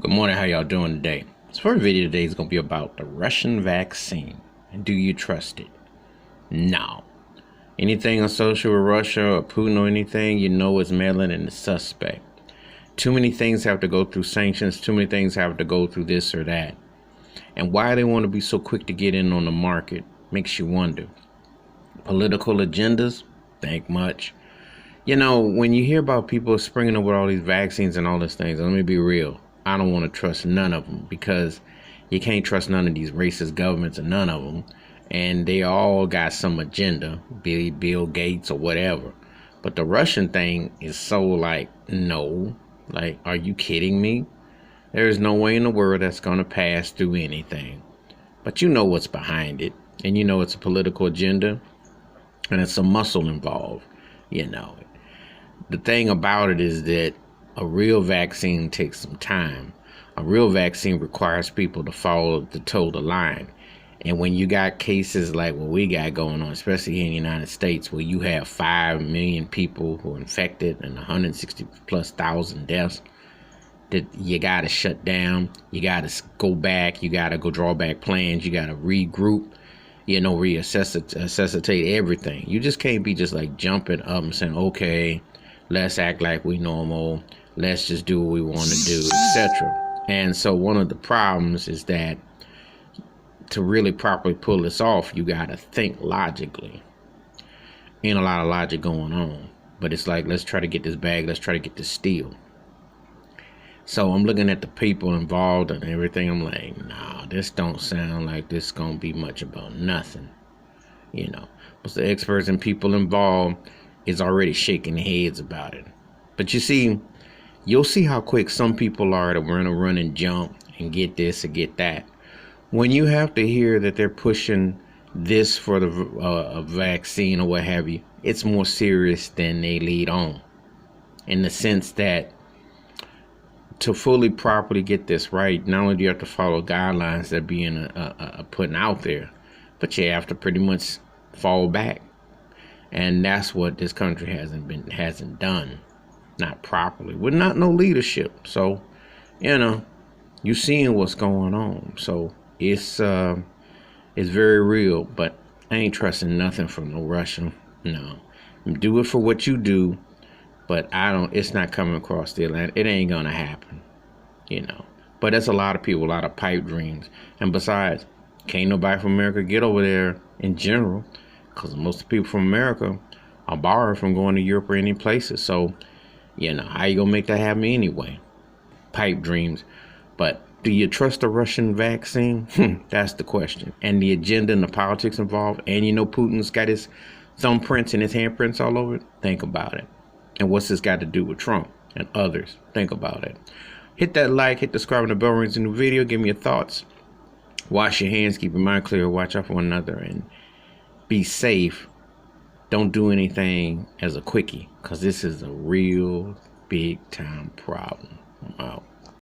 Good morning, how y'all doing today? This first video today is going to be about the Russian vaccine. And do you trust it? No. Anything associated with Russia or Putin or anything, you know it's meddling and it's suspect. Too many things have to go through sanctions. Too many things have to go through this or that. And why they want to be so quick to get in on the market makes you wonder. Political agendas? Think much. You know, when you hear about people springing up with all these vaccines and all these things, let me be real. I don't want to trust none of them because you can't trust none of these racist governments and none of them. And they all got some agenda, Bill Gates or whatever. But the Russian thing is so like, no, like, are you kidding me? There is no way in the world that's going to pass through anything. But you know what's behind it. And you know it's a political agenda and it's some muscle involved, you know. The thing about it is that a real vaccine takes some time. A real vaccine requires people to toe the line. And when you got cases like what we got going on, especially here in the United States, where you have 5 million people who are infected and 160 plus thousand deaths, that you got to shut down. You got to go back. You got to go draw back plans. You got to regroup, reassess everything. You just can't be just like jumping up and saying, okay, let's act like we normal. Let's just do what we want to do, etc. And so one of the problems is that to really properly pull this off, you got to think logically. Ain't a lot of logic going on. But it's like, let's try to get this bag. Let's try to get this steal. So I'm looking at the people involved and everything. I'm like, nah, this don't sound like this going to be much about nothing. You know, but the experts and people involved is already shaking their heads about it. But you see, you'll see how quick some people are to run and jump and get this or get that. When you have to hear that they're pushing this for the vaccine or what have you, it's more serious than they lead on. In the sense that to fully properly get this right, not only do you have to follow guidelines that are being putting out there, but you have to pretty much fall back. And that's what this country hasn't done, not properly, with no leadership. So, you're seeing what's going on. So it's very real. But I ain't trusting nothing from no Russian. No, do it for what you do, but it's not coming across the Atlantic. It ain't gonna happen, But there's a lot of people, a lot of pipe dreams, and besides, can't nobody from America get over there in general. Because most of the people from America are barred from going to Europe or any places. So, how you going to make that happen anyway? Pipe dreams. But do you trust the Russian vaccine? That's the question. And the agenda and the politics involved. And Putin's got his thumbprints and his handprints all over it. Think about it. And what's this got to do with Trump and others? Think about it. Hit that like, hit the subscribe and the bell rings in the video. Give me your thoughts. Wash your hands. Keep your mind clear. Watch out for one another. And be safe. Don't do anything as a quickie, because this is a real big time problem. I'm out.